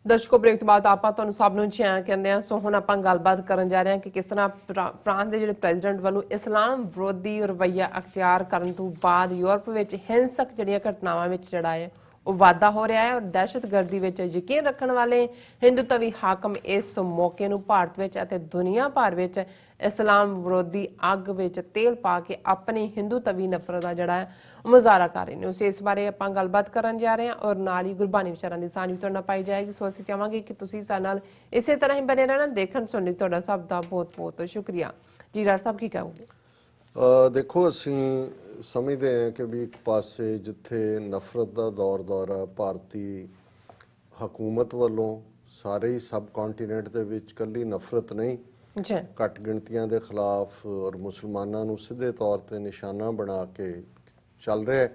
ਦਰਸ਼ਕੋ break ਤੋਂ ਬਾਅਦ ਆਪਾਂ ਤੁਹਾਨੂੰ ਸਭ ਨੂੰ ਜੀ ਕਹਿੰਦੇ ਆ। ਸੋ ਹੁਣ ਆਪਾਂ ਗੱਲਬਾਤ ਕਰਨ ਜਾ ਰਹੇ ਹਾਂ ਕਿ ਕਿਸ ਤਰ੍ਹਾਂ ਫਰਾਂਸ ਦੇ ਜਿਹੜੇ ਪ੍ਰੈਜ਼ੀਡੈਂਟ ਵੱਲੋਂ ਇਸਲਾਮ ਵਿਰੋਧੀ ਰਵੱਈਆ ਅਖਤਿਆਰ ਕਰਨ ਤੋਂ ਬਾਅਦ ਯੂਰਪ ਵਿੱਚ ਹਿੰਸਕ ਜਿਹੜੀਆਂ ਘਟਨਾਵਾਂ ਵਿੱਚ ਜਿਹੜਾ ਹੈ ਉਹ ਵਾਧਾ ਹੋ ਰਿਹਾ ਹੈ ਔਰ ਦਹਿਸ਼ਤਗਰਦੀ ਵਿੱਚ ਯਕੀਨ ਰੱਖਣ ਵਾਲੇ ਹਿੰਦੂਤਵੀ ਹਾਕਮ ਇਸ ਮੌਕੇ ਨੂੰ ਭਾਰਤ ਵਿੱਚ ਅਤੇ ਦੁਨੀਆ ਭਰ ਵਿੱਚ ਇਸਲਾਮ ਵਿਰੋਧੀ ਅੱਗ ਵਿੱਚ ਤੇਲ ਪਾ ਕੇ ਆਪਣੀ ਹਿੰਦੂਤਵੀ ਨਫ਼ਰਤ ਦਾ ਜਿਹੜਾ ਹੈ ਮੁਜ਼ਾਹਰਾ ਕਰ ਰਹੇ ਨੇ। ਉਸ ਇਸ ਬਾਰੇ ਆਪਾਂ ਗੱਲਬਾਤ ਕਰਨ ਜਾ ਰਹੇ ਹਾਂ ਔਰ ਨਾਲ ਹੀ ਗੁਰਬਾਣੀ ਵਿਚਾਰਾਂ ਦੀ ਸਾਂਝ ਵੀ ਤੁਹਾਡੇ ਨਾਲ ਪਾਈ ਜਾਏਗੀ। ਸੋ ਅਸੀਂ ਚਾਹਾਂਗੇ ਕਿ ਤੁਸੀਂ ਸਾਡੇ ਨਾਲ ਇਸੇ ਤਰ੍ਹਾਂ ਹੀ ਬਣੇ ਰਹਿਣਾ। ਦੇਖਣ ਸੁਣਨ ਲਈ ਤੁਹਾਡਾ ਸਭ ਦਾ ਬਹੁਤ ਬਹੁਤ ਸ਼ੁਕਰੀਆ ਜੀ। ਡਾਕਟਰ ਸਾਹਿਬ ਕੀ ਕਹੋਗੇ? ਦੇਖੋ, ਅਸੀਂ ਸਮਝਦੇ ਹਾਂ ਕਿ ਵੀ ਇੱਕ ਪਾਸੇ ਜਿੱਥੇ ਨਫ਼ਰਤ ਦਾ ਦੌਰ ਆ ਭਾਰਤੀ ਹਕੂਮਤ ਵੱਲੋਂ ਸਾਰੇ ਹੀ ਸਬ ਕੰਟੀਨੈਂਟ ਦੇ ਵਿੱਚ ਇਕੱਲੀ ਨਫ਼ਰਤ ਨਹੀਂ, ਘੱਟ ਗਿਣਤੀਆਂ ਦੇ ਖਿਲਾਫ ਔਰ ਮੁਸਲਮਾਨਾਂ ਨੂੰ ਸਿੱਧੇ ਤੌਰ ਤੇ ਨਿਸ਼ਾਨਾ ਬਣਾ ਕੇ ਚੱਲ ਰਿਹਾ,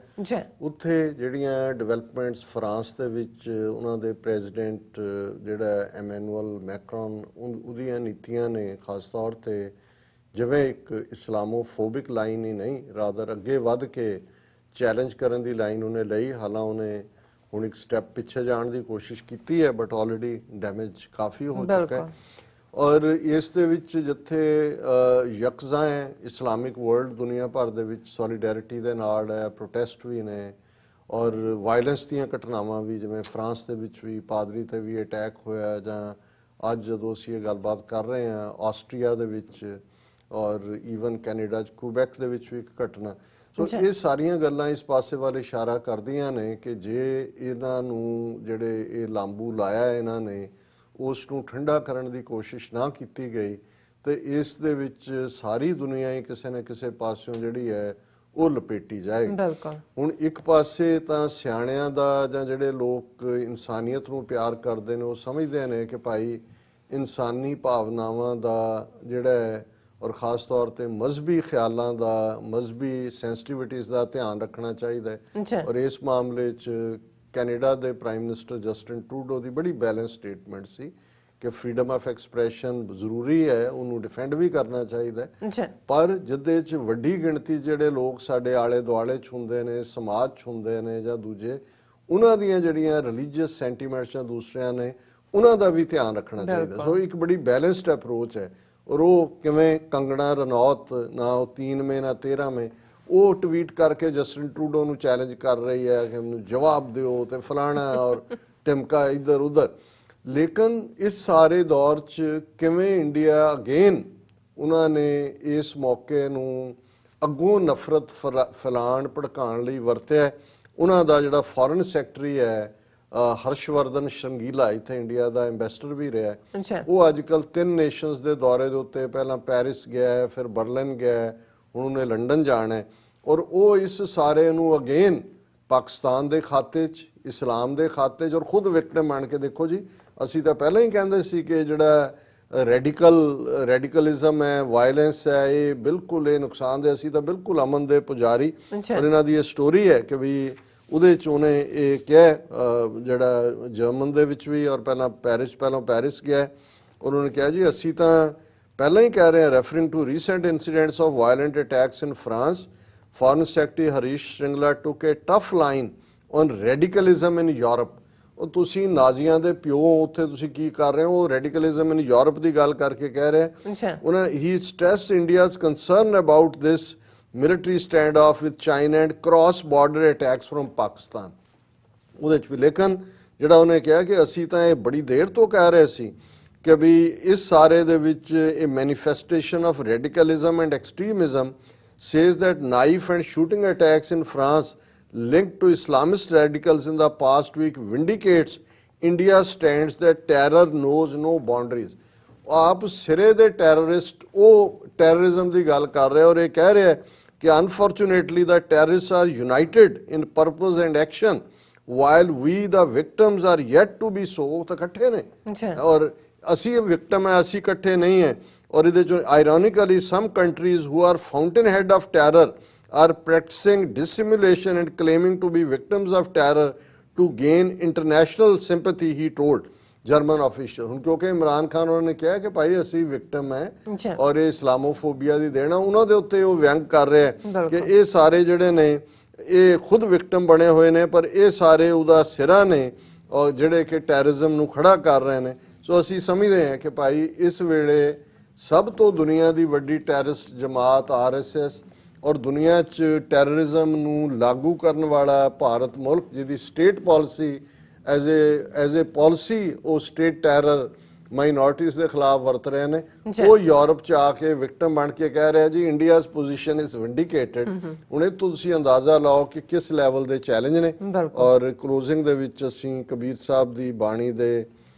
ਉੱਥੇ ਜਿਹੜੀਆਂ ਡਿਵੈਲਪਮੈਂਟਸ ਫਰਾਂਸ ਦੇ ਵਿੱਚ ਉਹਨਾਂ ਦੇ ਪ੍ਰੈਜ਼ੀਡੈਂਟ ਜਿਹੜਾ ਐਮੈਨੂਅਲ ਮੈਕਰੋਨ ਉਹਦੀਆਂ ਨੀਤੀਆਂ ਨੇ ਖਾਸ ਤੌਰ ਤੇ ਜਿਵੇਂ ਇੱਕ ਇਸਲਾਮੋਫੋਬਿਕ ਲਾਈਨ ਹੀ ਨਹੀਂ ਰਾਦਰ ਅੱਗੇ ਵੱਧ ਕੇ ਚੈਲੰਜ ਕਰਨ ਦੀ ਲਾਈਨ ਉਹਨੇ ਲਈ। ਹਾਲਾਂ ਉਹਨੇ ਹੁਣ ਇੱਕ ਸਟੈਪ ਪਿੱਛੇ ਜਾਣ ਦੀ ਕੋਸ਼ਿਸ਼ ਕੀਤੀ ਹੈ ਬਟ ਆਲਰੇਡੀ ਡੈਮੇਜ ਕਾਫੀ ਹੋ ਚੁੱਕਾ ਹੈ। ਔਰ ਇਸ ਦੇ ਵਿੱਚ ਜਿੱਥੇ ਯਕਜ਼ਾ ਹੈ ਇਸਲਾਮਿਕ ਵਰਲਡ ਦੁਨੀਆ ਭਰ ਦੇ ਵਿੱਚ ਸੋਲੀਡੈਰਿਟੀ ਦੇ ਨਾਲ ਹੈ, ਪ੍ਰੋਟੈਸਟ ਵੀ ਨੇ ਔਰ ਵਾਇਲੈਂਸ ਦੀਆਂ ਘਟਨਾਵਾਂ ਵੀ, ਜਿਵੇਂ ਫਰਾਂਸ ਦੇ ਵਿੱਚ ਵੀ ਪਾਦਰੀ ਤੇ ਵੀ ਅਟੈਕ ਹੋਇਆ, ਜਾਂ ਅੱਜ ਜਦੋਂ ਅਸੀਂ ਇਹ ਗੱਲਬਾਤ ਕਰ ਰਹੇ ਹਾਂ ਆਸਟਰੀਆ ਦੇ ਵਿੱਚ ਔਰ ਈਵਨ ਕੈਨੇਡਾ 'ਚ ਕੁਬੈਕ ਦੇ ਵਿੱਚ ਵੀ ਇੱਕ ਘਟਨਾ। ਸੋ ਇਹ ਸਾਰੀਆਂ ਗੱਲਾਂ ਇਸ ਪਾਸੇ ਵੱਲ ਇਸ਼ਾਰਾ ਕਰਦੀਆਂ ਨੇ ਕਿ ਜੇ ਇਹਨਾਂ ਨੂੰ ਜਿਹੜੇ ਇਹ ਲਾਂਬੂ ਲਾਇਆ ਇਹਨਾਂ ਨੇ ਉਸ ਨੂੰ ਠੰਡਾ ਕਰਨ ਦੀ ਕੋਸ਼ਿਸ਼ ਨਾ ਕੀਤੀ ਗਈ ਤੇ ਇਸ ਦੇ ਵਿੱਚ ਸਾਰੀ ਦੁਨੀਆ ਹੀ ਕਿਸੇ ਨਾ ਕਿਸੇ ਪਾਸਿਓਂ ਜਿਹੜੀ ਹੈ ਉਹ ਲਪੇਟੀ ਜਾਏਗੀ। ਹੁਣ ਇੱਕ ਪਾਸੇ ਤਾਂ ਸਿਆਣਿਆਂ ਦਾ ਜਾਂ ਜਿਹੜੇ ਲੋਕ ਇਨਸਾਨੀਅਤ ਨੂੰ ਪਿਆਰ ਕਰਦੇ ਨੇ ਉਹ ਸਮਝਦੇ ਨੇ ਕਿ ਭਾਈ ਇਨਸਾਨੀ ਭਾਵਨਾਵਾਂ ਦਾ ਜਿਹੜਾ ਹੈ ਔਰ ਖਾਸ ਤੌਰ ਤੇ ਮਜ਼ਹਬੀ ਖਿਆਲਾਂ ਦਾ, ਮਜ਼ਹਬੀ ਸੈਂਸਿਟੀਵਿਟੀਜ਼ ਦਾ ਧਿਆਨ ਰੱਖਣਾ ਚਾਹੀਦਾ ਹੈ। ਔਰ ਇਸ ਮਾਮਲੇ 'ਚ ਕੈਨੇਡਾ ਦੇ ਪ੍ਰਾਈਮ ਮਿਨਿਸਟਰ ਜਸਟਿਨ ਟਰੂਡੋ ਦੀ ਬੜੀ ਬੈਲੈਂਸ ਸਟੇਟਮੈਂਟ ਸੀ ਕਿ ਫਰੀडम ਆਫ ਐਕਸਪ੍ਰੈਸ਼ਨ ਜ਼ਰੂਰੀ ਹੈ, ਉਹਨੂੰ ਡਿਫੈਂਡ ਵੀ ਕਰਨਾ ਚਾਹੀਦਾ ਹੈ, ਪਰ ਜਿਹਦੇ 'ਚ ਵੱਡੀ ਗਿਣਤੀ ਜਿਹੜੇ ਲੋਕ ਸਾਡੇ ਆਲੇ ਦੁਆਲੇ 'ਚ ਹੁੰਦੇ ਨੇ, ਸਮਾਜ 'ਚ ਹੁੰਦੇ ਨੇ ਜਾਂ ਦੂਜੇ, ਉਹਨਾਂ ਦੀਆਂ ਜਿਹੜੀਆਂ ਰਿਲੀਜੀਅਸ ਸੈਂਟੀਮੈਂਟਸ ਜਾਂ ਦੂਸਰਿਆਂ ਨੇ ਉਹਨਾਂ ਦਾ ਵੀ ਧਿਆਨ ਰੱਖਣਾ ਚਾਹੀਦਾ। ਸੋ ਇੱਕ ਬੜੀ ਬੈਲੈਂਸਡ ਅਪਰੋਚ ਹੈ। ਔਰ ਉਹ ਕਿਵੇਂ ਕੰਗਣਾ ਰਣੌਤ ਨਾ ਉਹ 3 ਮੇ ਨਾ 13 ਮੇ ਉਹ ਟਵੀਟ ਕਰਕੇ ਜਸਟਿਨ ਟਰੂਡੋ ਨੂੰ ਚੈਲੰਜ ਕਰ ਰਹੀ ਹੈ ਕਿ ਮੈਨੂੰ ਜਵਾਬ ਦਿਓ ਤੇ ਫਲਾਣਾ ਔਰ ਟਿਮਕਾ ਇੱਧਰ ਉੱਧਰ। ਲੇਕਿਨ ਇਸ ਸਾਰੇ ਦੌਰ 'ਚ ਕਿਵੇਂ ਇੰਡੀਆ ਅਗੇਨ ਉਹਨਾਂ ਨੇ ਇਸ ਮੌਕੇ ਨੂੰ ਅੱਗੋਂ ਨਫ਼ਰਤ ਫੈਲਾਉਣ ਭੜਕਾਉਣ ਲਈ ਵਰਤਿਆ। ਉਹਨਾਂ ਦਾ ਜਿਹੜਾ ਫੋਰਨ ਸੈਕਟਰੀ ਹੈ ਹਰਸ਼ਵਰਧਨ ਸ਼ਰੰਗੀਲਾ, ਇੱਥੇ ਇੰਡੀਆ ਦਾ ਐਂਬੈਸਡਰ ਵੀ ਰਿਹਾ, ਉਹ ਅੱਜ ਕੱਲ੍ਹ 3 ਨੇਸ਼ਨਸ ਦੇ ਦੌਰੇ ਦੇ ਉੱਤੇ ਪਹਿਲਾਂ ਪੈਰਿਸ ਗਿਆ ਹੈ, ਫਿਰ ਬਰਲਿਨ ਗਿਆ ਹੈ, ਹੁਣ ਉਹਨੇ ਲੰਡਨ ਜਾਣਾ ਹੈ। ਔਰ ਉਹ ਇਸ ਸਾਰੇ ਨੂੰ ਅਗੇਨ ਪਾਕਿਸਤਾਨ ਦੇ ਖਾਤੇ 'ਚ, ਇਸਲਾਮ ਦੇ ਖਾਤੇ 'ਚ ਔਰ ਖੁਦ ਵਿਕਟਮ ਬਣ ਕੇ, ਦੇਖੋ ਜੀ ਅਸੀਂ ਤਾਂ ਪਹਿਲਾਂ ਹੀ ਕਹਿੰਦੇ ਸੀ ਕਿ ਜਿਹੜਾ ਰੈਡੀਕਲਿਜ਼ਮ ਹੈ, ਵਾਇਲੈਂਸ ਹੈ, ਇਹ ਬਿਲਕੁਲ ਇਹ ਨੁਕਸਾਨਦੇਹ, ਅਸੀਂ ਤਾਂ ਬਿਲਕੁਲ ਅਮਨ ਦੇ ਪੁਜਾਰੀ। ਔਰ ਇਹਨਾਂ ਦੀ ਇਹ ਸਟੋਰੀ ਹੈ ਕਿ ਵੀ ਉਹਦੇ 'ਚ ਉਹਨੇ ਇਹ ਕਿਹਾ ਜਿਹੜਾ ਜਰਮਨ ਦੇ ਵਿੱਚ ਵੀ ਔਰ ਪਹਿਲਾਂ ਪੈਰਿਸ ਗਿਆ ਔਰ ਉਹਨੇ ਕਿਹਾ ਜੀ ਅਸੀਂ ਤਾਂ ਪਹਿਲਾਂ ਹੀ ਕਹਿ ਰਹੇ ਹਾਂ, referring to recent incidents of violent attacks in France, foreign secretary Harish Shringla took a tough line on radicalism in Europe. ਉਹ ਤੁਸੀਂ ਨਾਜ਼ੀਆਂ ਦੇ ਪਿਓ ਉੱਥੇ ਤੁਸੀਂ ਕੀ ਕਰ ਰਹੇ ਹੋ, ਉਹ ਰੈਡੀਕਲਿਜ਼ਮ ਇਨ ਯੂਰਪ ਦੀ ਗੱਲ ਕਰਕੇ ਕਹਿ ਰਿਹਾ। ਉਹਨਾਂ he stress India's concern about this military standoff with China and cross border attacks from Pakistan. ਉਹਦੇ 'ਚ ਵੀ ਲੇਕਿਨ ਜਿਹੜਾ ਉਹਨੇ ਕਿਹਾ ਕਿ ਅਸੀਂ ਤਾਂ ਇਹ ਬੜੀ ਦੇਰ ਤੋਂ ਕਹਿ ਰਹੇ ਸੀ ਕਿ ਵੀ ਇਸ ਸਾਰੇ ਦੇ ਵਿੱਚ ਇਹ manifestation of radicalism and extremism says that knife and shooting attacks in France linked to Islamist radicals in the past week vindicates India's stance that terror knows no boundaries। ਆਪ ਸਿਰੇ ਦੇ ਟੈਰਰਿਸਟ ਉਹ ਟੈਰਰਿਜ਼ਮ ਦੀ ਗੱਲ ਕਰ ਰਹੇ ਔਰ ਇਹ ਕਹਿ ਰਿਹਾ ਕਿ unfortunately the terrorist are united in purpose and action while we the victims are yet to be so. ਤਾਂ ਇਕੱਠੇ ਨੇ ਔਰ ਅਸੀਂ ਵਿਕਟਮ ਹੈ, ਅਸੀਂ ਇਕੱਠੇ ਨਹੀਂ ਹੈ। ਔਰ ਇਹਦੇ 'ਚੋਂ ironically some countries who are fountainhead of terror are practising dissimulation and claiming to be victims of terror to gain international sympathy, he told German official. ਹੁਣ ਕਿਉਂਕਿ ਇਮਰਾਨ ਖਾਨ ਉਹਨਾਂ ਨੇ ਕਿਹਾ ਕਿ ਭਾਈ ਅਸੀਂ ਵਿਕਟਮ ਹੈ ਔਰ ਇਹ ਇਸਲਾਮੋਫੋਬੀਆ ਦੀ ਦੇਣਾ, ਉਹਨਾਂ ਦੇ ਉੱਤੇ ਉਹ ਵਿਅੰਗ ਕਰ ਰਿਹਾ ਕਿ ਇਹ ਸਾਰੇ ਜਿਹੜੇ ਨੇ ਇਹ ਖੁਦ ਵਿਕਟਮ ਬਣੇ ਹੋਏ ਨੇ, ਪਰ ਇਹ ਸਾਰੇ ਉਹਦਾ ਸਿਰਾ ਨੇ ਔਰ ਜਿਹੜੇ ਕਿ ਟੈਰਰਿਜ਼ਮ ਨੂੰ ਖੜਾ ਕਰ ਰਹੇ ਨੇ। ਸੋ ਅਸੀਂ ਸਮਝਦੇ ਹਾਂ ਕਿ ਭਾਈ ਇਸ ਵੇਲੇ ਸਭ ਤੋਂ ਦੁਨੀਆ ਦੀ ਵੱਡੀ ਟੈਰਰਿਸਟ ਜਮਾਤ RSS ਔਰ ਦੁਨੀਆ 'ਚ ਟੈਰਰਿਜ਼ਮ ਨੂੰ ਲਾਗੂ ਕਰਨ ਵਾਲਾ ਭਾਰਤ ਮੁਲਕ, ਜਿਹਦੀ state policy as a policy ਉਹ ਸਟੇਟ ਟੈਰਰ ਮਾਈਨੋਰਟੀਜ਼ ਦੇ ਖਿਲਾਫ ਵਰਤ ਰਹੇ ਨੇ, ਉਹ ਯੂਰਪ 'ਚ ਆ ਕੇ ਵਿਕਟਮ ਬਣ ਕੇ ਕਹਿ ਰਿਹਾ ਜੀ ਇੰਡੀਆਜ਼ ਪੋਜੀਸ਼ਨ ਇਜ਼ ਵਿੰਡੀਕੇਟਡ। ਹੁਣ ਇਹ ਤੁਸੀਂ ਅੰਦਾਜ਼ਾ ਲਾਓ ਕਿ ਕਿਸ ਲੈਵਲ ਦੇ ਚੈਲੰਜ ਨੇ। ਔਰ ਕਲੋਜ਼ਿੰਗ ਦੇ ਵਿੱਚ ਅਸੀਂ ਕਬੀਰ ਸਾਹਿਬ ਦੀ ਬਾਣੀ ਦੇ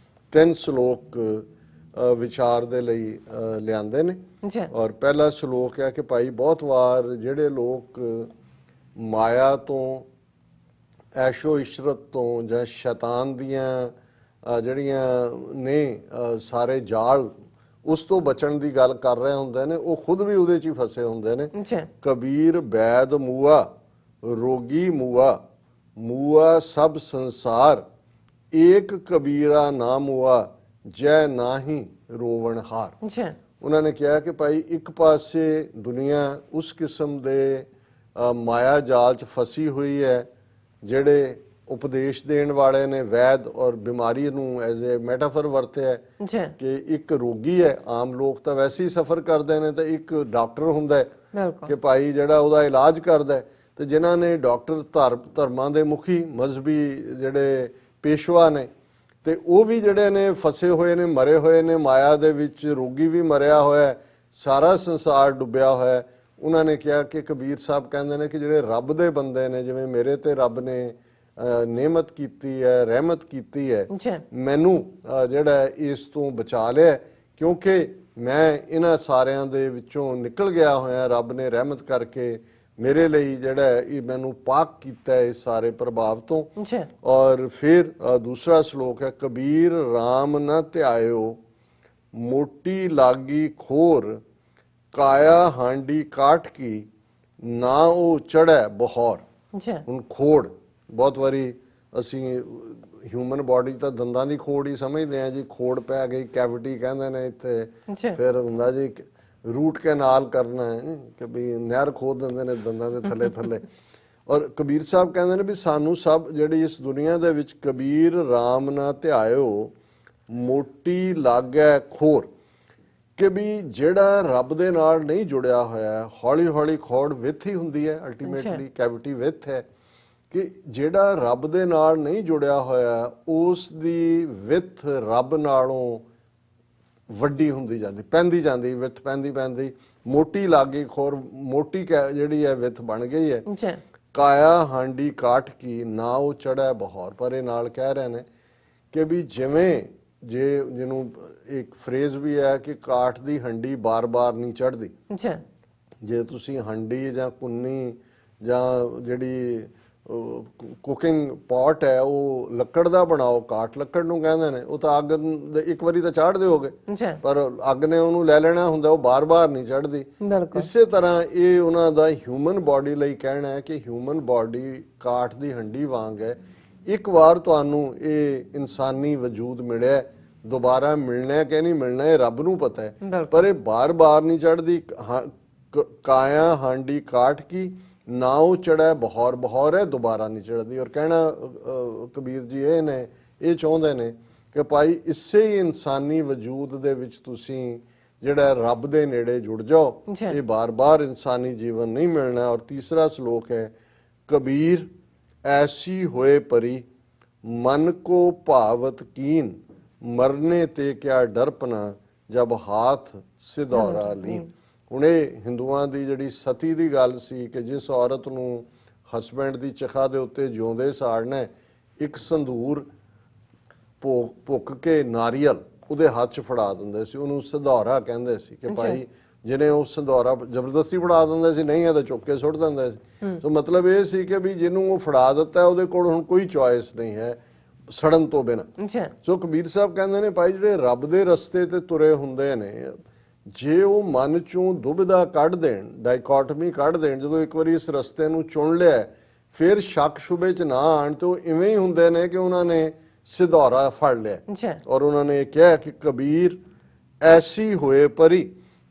3 ਸ਼ਲੋਕ ਵਿਚਾਰ ਦੇ ਲਈ ਲਿਆਂਦੇ ਨੇ। ਔਰ ਪਹਿਲਾ ਸ਼ਲੋਕ ਹੈ ਕਿ ਭਾਈ ਬਹੁਤ ਵਾਰ ਜਿਹੜੇ ਲੋਕ ਮਾਇਆ ਤੋਂ, ਐਸ਼ੋ ਇਸ਼ਰਤ ਤੋਂ ਜਾਂ ਸ਼ੈਤਾਨ ਦੀਆਂ ਜਿਹੜੀਆਂ ਨੇ ਸਾਰੇ ਜਾਲ, ਉਸ ਤੋਂ ਬਚਣ ਦੀ ਗੱਲ ਕਰ ਰਹੇ ਹੁੰਦੇ ਨੇ, ਉਹ ਖੁਦ ਵੀ ਉਹਦੇ 'ਚ ਹੀ ਫਸੇ ਹੁੰਦੇ ਨੇ। ਕਬੀਰ ਬੈਦ ਮੂਆ ਰੋਗੀ ਮੂਆ, ਮੂਆ ਸਭ ਸੰਸਾਰ, ਏਕ ਕਬੀਰਾ ਨਾ ਮੂਆ ਜੈ ਨਾਹੀ ਰੋਵਣ ਹਾਰ। ਉਹਨਾਂ ਨੇ ਕਿਹਾ ਕਿ ਭਾਈ ਇੱਕ ਪਾਸੇ ਦੁਨੀਆ ਉਸ ਕਿਸਮ ਦੇ ਮਾਇਆ ਜਾਲ 'ਚ ਫਸੀ ਹੋਈ ਹੈ, ਜਿਹੜੇ ਉਪਦੇਸ਼ ਦੇਣ ਵਾਲੇ ਨੇ ਵੈਦ ਔਰ ਬਿਮਾਰੀ ਨੂੰ ਐਜ਼ ਏ ਮੈਟਾਫਰ ਵਰਤਿਆ ਕਿ ਇੱਕ ਰੋਗੀ ਹੈ। ਆਮ ਲੋਕ ਤਾਂ ਵੈਸੇ ਹੀ ਸਫਰ ਕਰਦੇ ਨੇ, ਤਾਂ ਇੱਕ ਡਾਕਟਰ ਹੁੰਦਾ ਹੈ ਕਿ ਭਾਈ ਜਿਹੜਾ ਉਹਦਾ ਇਲਾਜ ਕਰਦਾ ਹੈ। ਤੇ ਜਿਨ੍ਹਾਂ ਨੇ ਡਾਕਟਰ ਧਰਮਾਂ ਦੇ ਮੁਖੀ ਮਜ਼ਹਬੀ ਜਿਹੜੇ ਪੇਸ਼ਵਾ ਨੇ, ਤੇ ਉਹ ਵੀ ਜਿਹੜੇ ਨੇ ਫਸੇ ਹੋਏ ਨੇ, ਮਰੇ ਹੋਏ ਨੇ ਮਾਇਆ ਦੇ ਵਿੱਚ। ਰੋਗੀ ਵੀ ਮਰਿਆ ਹੋਇਆ, ਸਾਰਾ ਸੰਸਾਰ ਡੁੱਬਿਆ ਹੋਇਆ। ਉਹਨਾਂ ਨੇ ਕਿਹਾ ਕਿ ਕਬੀਰ ਸਾਹਿਬ ਕਹਿੰਦੇ ਨੇ ਕਿ ਜਿਹੜੇ ਰੱਬ ਦੇ ਬੰਦੇ ਨੇ, ਜਿਵੇਂ ਮੇਰੇ ਤੇ ਰੱਬ ਨੇ ਨਿਯਮਤ ਕੀਤੀ ਹੈ, ਰਹਿਮਤ ਕੀਤੀ ਹੈ, ਮੈਨੂੰ ਜਿਹੜਾ ਇਸ ਤੋਂ ਬਚਾ ਲਿਆ, ਕਿਉਂਕਿ ਮੈਂ ਇਹਨਾਂ ਸਾਰਿਆਂ ਦੇ ਵਿੱਚੋਂ ਨਿਕਲ ਗਿਆ ਹੋਇਆ। ਰੱਬ ਨੇ ਰਹਿਮਤ ਕਰਕੇ ਮੇਰੇ ਲਈ ਜਿਹੜਾ ਇਹ ਮੈਨੂੰ ਪਾਕ ਕੀਤਾ ਹੈ ਇਸ ਸਾਰੇ ਪ੍ਰਭਾਵ ਤੋਂ। ਔਰ ਫਿਰ ਦੂਸਰਾ ਸ਼ਲੋਕ ਹੈ, ਕਬੀਰ ਰਾਮ ਨਾ ਧਿਆਇਓ ਮੋਟੀ ਲਾਗੀ ਖੋਰ, ਕਾਇਆ ਹਾਂਡੀ ਕਾਠ ਕੀ ਨਾ ਉਹ ਚੜ੍ਹੈ ਬਹੌਰ। ਹੁਣ ਖੋੜ, ਬਹੁਤ ਵਾਰੀ ਅਸੀਂ ਹਿਊਮਨ ਬਾਡੀ ਤਾਂ ਦੰਦਾਂ ਦੀ ਖੋੜ ਹੀ ਸਮਝਦੇ ਹਾਂ ਜੀ। ਖੋੜ ਪੈ ਗਈ, ਕੈਵਿਟੀ ਕਹਿੰਦੇ ਨੇ ਇੱਥੇ। ਫਿਰ ਹੁੰਦਾ ਜੀ ਰੂਟ ਕੈਨਾਲ ਕਰਨਾ ਹੈ ਕਿ ਵੀ ਨਹਿਰ ਖੋਦ ਦਿੰਦੇ ਨੇ ਦੰਦਾਂ ਦੇ ਥੱਲੇ ਥੱਲੇ। ਔਰ ਕਬੀਰ ਸਾਹਿਬ ਕਹਿੰਦੇ ਨੇ ਵੀ ਸਾਨੂੰ ਸਭ ਜਿਹੜੀ ਇਸ ਦੁਨੀਆ ਦੇ ਵਿੱਚ ਕਬੀਰ ਰਾਮ ਨਾ ਧਿਆਇਓ ਮੋਟੀ ਲਾਗੈ ਖੋਰ, ਕਿ ਵੀ ਜਿਹੜਾ ਰੱਬ ਦੇ ਨਾਲ ਨਹੀਂ ਜੁੜਿਆ ਹੋਇਆ, ਹੌਲੀ ਹੌਲੀ ਖੋੜ ਵਿੱਥ ਹੀ ਹੁੰਦੀ ਹੈ, ਅਲਟੀਮੇਟਲੀ ਕੈਵਿਟੀ ਵਿੱਥ ਹੈ। ਕਿ ਜਿਹੜਾ ਰੱਬ ਦੇ ਨਾਲ ਨਹੀਂ ਜੁੜਿਆ ਹੋਇਆ, ਉਸ ਦੀ ਵਿੱਥ ਰੱਬ ਨਾਲੋਂ ਵੱਡੀ ਹੁੰਦੀ ਜਾਂਦੀ, ਪੈਂਦੀ ਜਾਂਦੀ, ਵਿੱਥ ਪੈਂਦੀ ਪੈਂਦੀ ਮੋਟੀ ਲਾਗੀ ਖੋਰ, ਮੋਟੀ ਜਿਹੜੀ ਹੈ ਵਿੱਥ ਬਣ ਗਈ ਹੈ। ਕਾਇਆ ਹਾਂਡੀ ਕਾਠ ਕੀ ਨਾ ਉਹ ਚੜ੍ਹੈ ਬਹੌਰ। ਪਰ ਇਹ ਨਾਲ ਕਹਿ ਰਹੇ ਨੇ ਕਿ ਵੀ ਜਿਵੇਂ ਜਿਹਨੂੰ ਇੱਕ ਫਰੇਜ਼ ਵੀ ਹੈ ਕਿ ਕਾਠ ਦੀ ਹੰਡੀ ਬਾਰ-ਬਾਰ ਨਹੀਂ ਚੜ੍ਹਦੀ। ਜੇ ਤੁਸੀਂ ਹੰਡੀ ਜਾਂ ਕੁੰਨੀ ਜਾਂ ਜਿਹੜੀ ਕੁਕਿੰਗ ਪੌਟ ਹੈ ਉਹ ਲੱਕੜ ਦਾ ਬਣਾਓ, ਕਾਠ ਲੱਕੜ ਨੂੰ ਕਹਿੰਦੇ ਨੇ, ਉਹ ਤਾਂ ਅੱਗ ਇੱਕ ਵਾਰੀ ਤਾਂ ਚਾੜ ਦਿਓਗੇ, ਪਰ ਅੱਗ ਨੇ ਉਹਨੂੰ ਲੈ ਲੈਣਾ ਹੁੰਦਾ, ਉਹ ਬਾਰ-ਬਾਰ ਨਹੀਂ ਚੜ੍ਹਦੀ। ਇਸੇ ਤਰ੍ਹਾਂ ਇਹ ਉਹਨਾਂ ਦਾ ਹਿਊਮਨ ਬਾਡੀ ਲਈ ਕਹਿਣਾ ਹੈ ਕਿ ਹਿਊਮਨ ਬਾਡੀ ਕਾਠ ਦੀ ਹੰਡੀ ਵਾਂਗ ਹੈ। ਇੱਕ ਵਾਰ ਤੁਹਾਨੂੰ ਇਹ ਇਨਸਾਨੀ ਵਜੂਦ ਮਿਲਿਆ, ਦੁਬਾਰਾ ਮਿਲਣਾ ਕਿ ਨਹੀਂ ਮਿਲਣਾ ਇਹ ਰੱਬ ਨੂੰ ਪਤਾ ਹੈ, ਪਰ ਇਹ ਬਾਰ-ਬਾਰ ਨਹੀਂ ਚੜ੍ਹਦੀ। ਕਾਇਆ ਹਾਂਡੀ ਕਾਠ ਕੀ ਨਾ ਉਹ ਚੜ੍ਹੈ ਬਹੌਰ, ਬਹੌਰ ਹੈ ਦੁਬਾਰਾ ਨਹੀਂ ਚੜ੍ਹਦੀ। ਔਰ ਕਹਿਣਾ ਕਬੀਰ ਜੀ ਇਹ ਨੇ, ਇਹ ਚਾਹੁੰਦੇ ਨੇ ਕਿ ਭਾਈ ਇਸੇ ਹੀ ਇਨਸਾਨੀ ਵਜੂਦ ਦੇ ਵਿੱਚ ਤੁਸੀਂ ਜਿਹੜਾ ਰੱਬ ਦੇ ਨੇੜੇ ਜੁੜ ਜਾਓ, ਇਹ ਬਾਰ-ਬਾਰ ਇਨਸਾਨੀ ਜੀਵਨ ਨਹੀਂ ਮਿਲਣਾ। ਔਰ ਤੀਸਰਾ ਸ਼ਲੋਕ ਹੈ, ਕਬੀਰ ਐਸੀ ਹੋਏ ਪਰੀ ਮਨ ਕੋ ਭਾਵਤ ਕੀਨ, ਮਰਨੇ ਤੇ ਕਿਆ ਡਰਪਨਾ ਜਬ ਹਾਥ ਸਿਧੌਰਾ ਲੀਨ। ਹੁਣ ਇਹ ਹਿੰਦੂਆਂ ਦੀ ਜਿਹੜੀ ਸਤੀ ਦੀ ਗੱਲ ਸੀ ਕਿ ਜਿਸ ਔਰਤ ਨੂੰ ਹਸਬੈਂਡ ਦੀ ਚਖਾ ਦੇ ਉੱਤੇ ਜਿਉਂਦੇ ਸਾੜਨਾ, ਇੱਕ ਸੰਧੂਰ ਭੁੱਕ ਕੇ ਨਾਰੀਅਲ ਉਹਦੇ ਹੱਥ 'ਚ ਫੜਾ ਦਿੰਦੇ ਸੀ, ਉਹਨੂੰ ਸਿਧੌਰਾ ਕਹਿੰਦੇ ਸੀ। ਕਿ ਭਾਈ ਜਿਹਨੇ ਉਹ ਸਿਧੌਰਾ ਜ਼ਬਰਦਸਤੀ ਫੜਾ ਦਿੰਦੇ ਸੀ, ਨਹੀਂ ਹੈ ਤਾਂ ਚੁੱਕ ਕੇ ਸੁੱਟ ਦਿੰਦੇ ਸੀ। ਸੋ ਮਤਲਬ ਇਹ ਸੀ ਕਿ ਵੀ ਜਿਹਨੂੰ ਉਹ ਫੜਾ ਦਿੱਤਾ ਉਹਦੇ ਕੋਲ ਹੁਣ ਕੋਈ ਚੋਇਸ ਨਹੀਂ ਹੈ ਸੜਨ ਤੋਂ ਬਿਨਾਂ। ਸੋ ਕਬੀਰ ਸਾਹਿਬ ਕਹਿੰਦੇ ਨੇ ਭਾਈ ਜਿਹੜੇ ਰੱਬ ਦੇ ਰਸਤੇ ਤੇ ਤੁਰੇ ਹੁੰਦੇ ਨੇ, ਜੇ ਉਹ ਮਨ ਚੋਂ ਦੁਬਿਧਾ ਕੱਢ ਦੇਣ, ਡਾਇਕੋਟਮੀ ਕੱਢ ਦੇਣ, ਜਦੋਂ ਇੱਕ ਵਾਰੀ ਇਸ ਰਸਤੇ ਨੂੰ ਚੁਣ ਲਿਆ ਫਿਰ ਸ਼ੱਕ ਸ਼ੁਬੇ 'ਚ ਨਾ ਆਣ, ਤੇ ਉਹ ਇਵੇਂ ਹੀ ਹੁੰਦੇ ਨੇ ਕਿ ਉਹਨਾਂ ਨੇ ਸਿਧੌਰਾ ਫੜ ਲਿਆ। ਔਰ ਉਹਨਾਂ ਨੇ ਕਿਹਾ ਕਿ ਕਬੀਰ ਐਸੀ ਹੋਏ ਪਰੀ,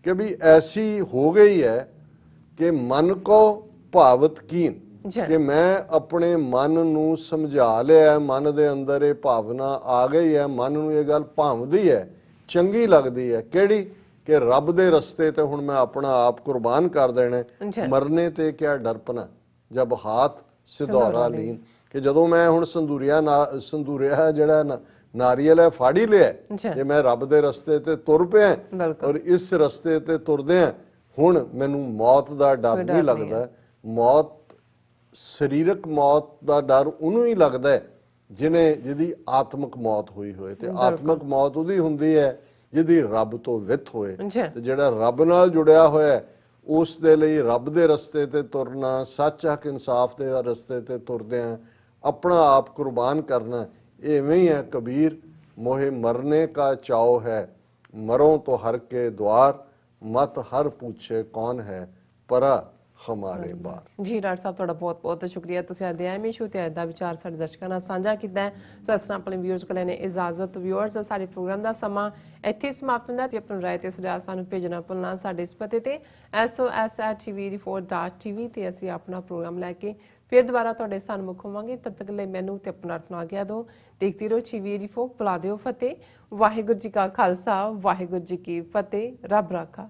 ਕਿ ਵੀ ਐਸੀ ਹੋ ਗਈ ਹੈ ਕਿ ਮਨ ਕੋ ਭਾਵਤ ਕੀਨ, ਜੀ ਕਿ ਮੈਂ ਆਪਣੇ ਮਨ ਨੂੰ ਸਮਝਾ ਲਿਆ, ਮਨ ਦੇ ਅੰਦਰ ਇਹ ਭਾਵਨਾ ਆ ਗਈ ਹੈ, ਮਨ ਨੂੰ ਇਹ ਗੱਲ ਭਾਵਦੀ ਹੈ, ਚੰਗੀ ਲੱਗਦੀ ਹੈ, ਕਿਹੜੀ ਕਿ ਰੱਬ ਦੇ ਰਸਤੇ ਤੇ ਹੁਣ ਮੈਂ ਆਪਣਾ ਆਪ ਕੁਰਬਾਨ ਕਰ ਦੇਣਾ ਹੈ। ਜੀ ਮਰਨੇ ਤੇ ਕਿਆ ਡਰਪਨਾ ਜਬ ਹਾਥ ਸਿਧੌਰਾ ਲੀਨ, ਕਿ ਜਦੋਂ ਮੈਂ ਹੁਣ ਸੰਦੂਰਿਆ ਜਿਹੜਾ ਨਾਰੀਅਲ ਹੈ ਫਾੜੀ ਲਿਆ ਜੀ ਕਿ ਮੈਂ ਰੱਬ ਦੇ ਰਸਤੇ ਤੇ ਤੁਰ ਪਿਆ ਬਿਲਕੁਲ ਔਰ ਇਸ ਰਸਤੇ ਤੇ ਤੁਰਦੇ ਆ, ਹੁਣ ਮੈਨੂੰ ਮੌਤ ਦਾ ਡਰ ਕੋਈ ਡਰ ਨਹੀਂ ਨਹੀਂ ਲੱਗਦਾ। ਮੌਤ, ਸਰੀਰਕ ਮੌਤ ਦਾ ਡਰ ਉਹਨੂੰ ਹੀ ਲੱਗਦਾ ਹੈ ਜਿਹਦੀ ਆਤਮਿਕ ਮੌਤ ਹੋਈ ਹੋਏ, ਤੇ ਆਤਮਿਕ ਮੌਤ ਉਹਦੀ ਹੁੰਦੀ ਹੈ ਜਿਹਦੀ ਰੱਬ ਤੋਂ ਵਿੱਥ ਹੋਏ। ਜੀ ਤੇ ਜਿਹੜਾ ਰੱਬ ਨਾਲ ਜੁੜਿਆ ਹੋਇਆ ਹੈ, ਉਸ ਦੇ ਲਈ ਰੱਬ ਦੇ ਰਸਤੇ ਤੇ ਤੁਰਨਾ, ਸੱਚ ਹੱਕ ਇਨਸਾਫ ਦੇ ਰਸਤੇ ਤੇ ਤੁਰਦੇ ਆ, ਆਪਣਾ ਆਪ ਕੁਰਬਾਨ ਕਰਨਾ, ਇਵੇਂ ਹੀ ਹੈ। ਕਬੀਰ ਮੋਹਿ ਮਰਨੇ ਕਾ ਚਾਉ ਹੈ, ਮਰੋਂ ਤੋਂ ਹਰ ਕੇ द्वार, ਮਤ ਹਰ ਪੁੱਛੇ ਕੌਣ ਹੈ, ਪਰਾ ਹਮਾਰੇ ਬਾਰ। ਜੀ ਡਾਕਟਰ ਸਾਹਿਬ, ਤੁਹਾਡਾ ਬਹੁਤ ਬਹੁਤ ਸ਼ੁਕਰੀਆ। ਤੁਸੀਂ ਅੱਜ ਦੇ ਐਮਏ ਸ਼ੋ ਤੇ ਅੱਜ ਦਾ ਵਿਚਾਰ ਸਾਡੇ ਦਰਸ਼ਕਾਂ ਨਾਲ ਸਾਂਝਾ ਕੀਤਾ ਹੈ। ਸੋ ਇਸ ਤਰ੍ਹਾਂ ਆਪਣੇ ਵਿਊਅਰਸ ਕੋਲ ਲੈਣੇ ਇਜਾਜ਼ਤ। ਵਿਊਅਰਸ, ਸਾਡੇ ਪ੍ਰੋਗਰਾਮ ਦਾ ਸਮਾਂ ਇੱਥੇ ਸਮਾਪਤ ਹੁੰਦਾ। ਜੇ ਆਪਣੀ ਰਾਏ ਤੇ ਸੁਝਾਅ ਸਾਨੂੰ ਭੇਜਣਾ ਭੁੱਲਣਾ ਸਾਡੇ ਇਸ ਪਤੇ ਤੇ sos@tv4.tv ਤੇ ਅਸੀਂ ਆਪਣਾ ਪ੍ਰੋਗਰਾਮ ਲੈ ਕੇ ਫਿਰ ਦੁਬਾਰਾ ਤੁਹਾਡੇ ਸਾਹਮਣੇ ਹੋਵਾਂਗੇ। ਤਦ ਤੱਕ ਲਈ ਮੈਨੂੰ ਤੇ ਆਪਣਾ ਆਪਣਾ ਆਗਿਆ ਦਿਓ। ਦੇਖਦੇ ਰਹੋ TV4, ਬੁਲਾ ਦਿਓ ਫਤਿਹ। ਵਾਹਿਗੁਰੂ ਜੀ ਕਾ ਖਾਲਸਾ, ਵਾਹਿਗੁਰੂ ਜੀ ਕੀ ਫਤਿਹ। ਰੱਬ ਰਾਖਾ।